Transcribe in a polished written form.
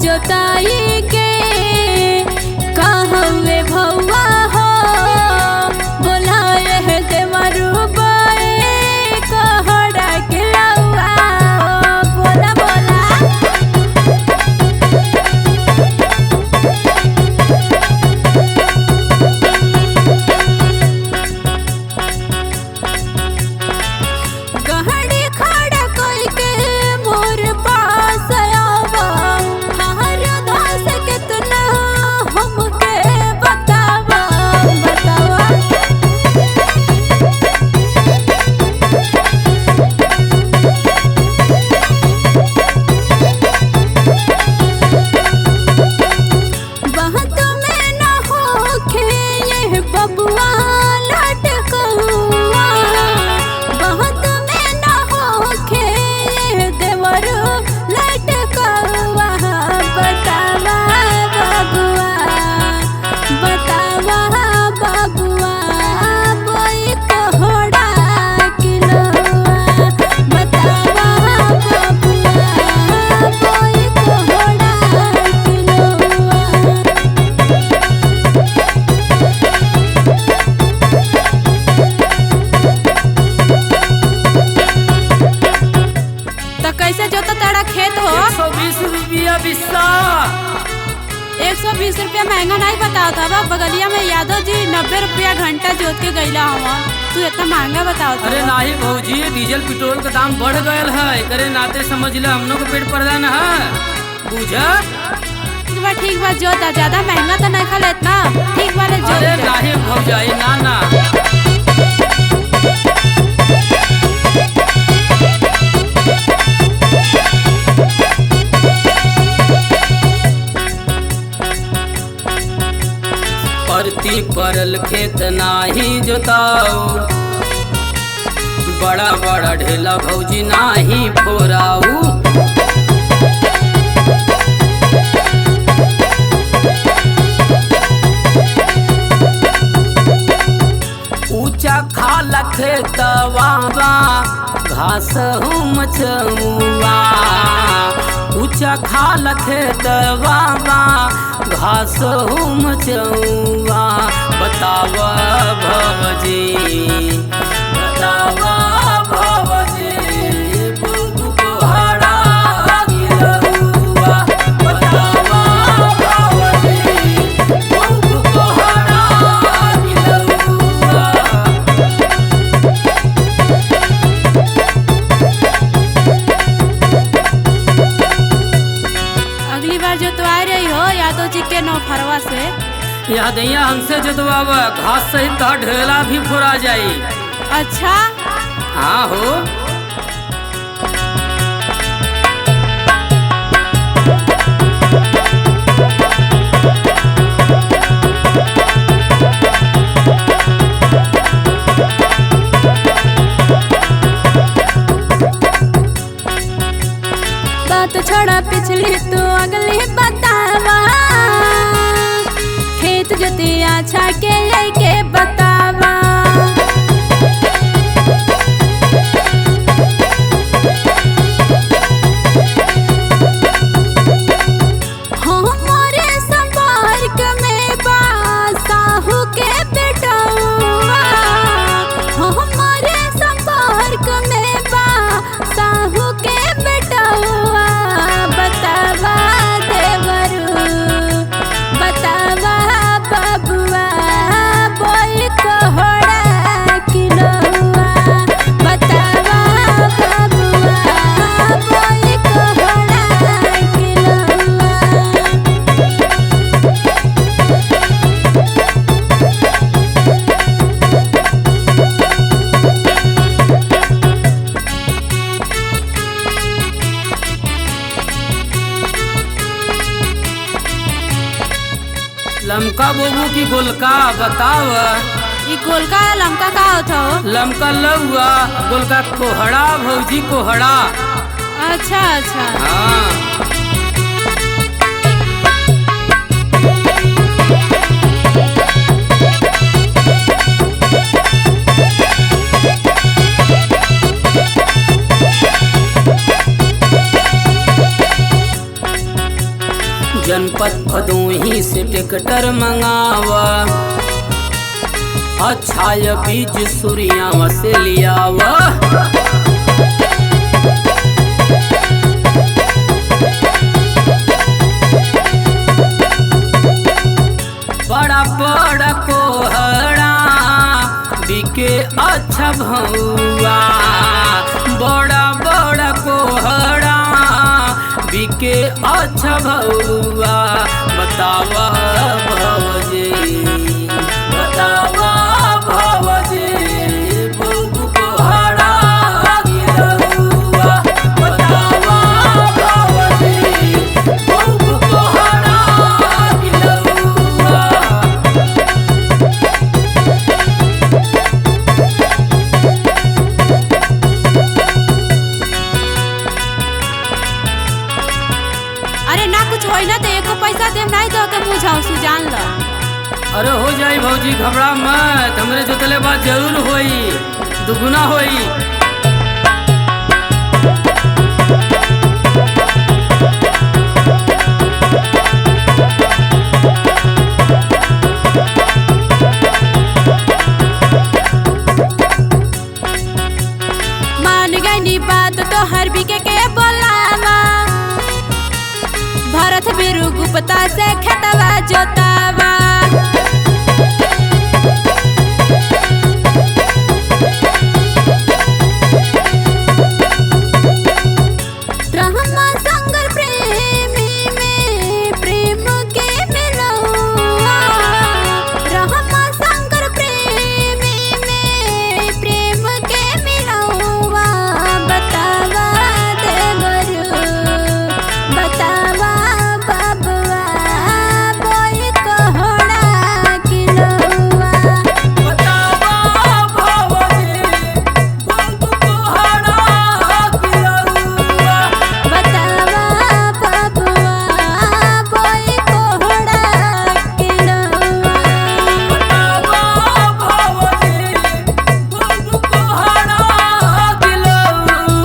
जोताई के कहवे भौवा हो बोलाए है देवरू बाए कहड़ा के लौआ हो बोला बोला। गहड़ी खड़ा कोई के मोर पास आवा हर दास कितना हमके बतावा बतावा। बहुत में न होखे ये बबुआ लटकौआ बहुत में न होखे ये देवरू लटकौआ। बतावा बबुआ बतावा बबुआ बोई कहड़ा किलौआ बतावा बबुआ बोई कहड़ा किलौआ। तो कैसे जोता तारा खेत हो? 120 रुपया बिस्सा। 120 रुपया महंगा नहीं बताओ था बा बगलिया में यादव जी 90 रुपया घंटा जोत के गईला हवा तू इतना महंगा बताओ था। अरे नाही भौजी डीजल पेट्रोल का दाम बढ़ गयल है करे नाते समझ ले हम लोग को पेट प्रदान है बुझा। ठीक बा जोता ज्यादा महंगा तो नहीं खाले इतना ठीक वाले जोत अरे दे। नाही भौजाई ना ना परती परल खेत नाही जोताऊ बड़ा बड़ा ढेला भौजी नाही फोराऊ। ऊंचा खाला खेतवा घास मचुआ ऊंचा खाला खेतवा घास मचुआ। बतावा भवजी बतावा भवजी बुबु कहड़ा किलौआ। बतावा भवजी बुबु कहड़ा किलौआ। अगली बार जो तो आ रही हो यादव जी के नौफरवा से यादैया हमसे जोतवावा घास सहित तो ढेला भी फोड़ा जाई। अच्छा हाँ हो बात छोड़ा पिछली तू अगली बतावा खेत जोतिया अच्छा के बतावा। हमारे संपर्क में बा साहू के बेटौआ हमारे संपर्क में बा साहू के बेटौआ। बतावा देवरू बतावा बबुआ बोई कहड़ा किलौआ। बतावा बबुआ बोई कहड़ा किलौआ। लमका बोबू की गोलका बताव। ई गोलका लमका का होता हो? लमका लौआ गोलका कोहड़ा भौजी कोहड़ा। अच्छा अच्छा हाँ जनपद भदोही से ट्रैक्टर मंगावा, अच्छा ये बीज सूर्यावा से लियावा। बड़ा बड़ा कोहड़ा बिके अच्छा भौआ, बड़ा बड़ा कोहड़ा बिके अच्छा भौआ। बतावा भौजी, बतावा भौजी, बबू कोहड़ा गिरहुआ। बतावा भौजी, बबू कोहड़ा गिरहुआ। अरे ना कुछ होई ना तो एको पैसा देम नहीं तो के मुँह झाँसू जान ल। अरे हो जाई भौजी, घबरा मत, हमरे जोतले बात जरूर होई, दुगुना होई। मान गई बात तो हर बिके के बोलावा, भरत बिरु गुप्ता से खेतवा जोता।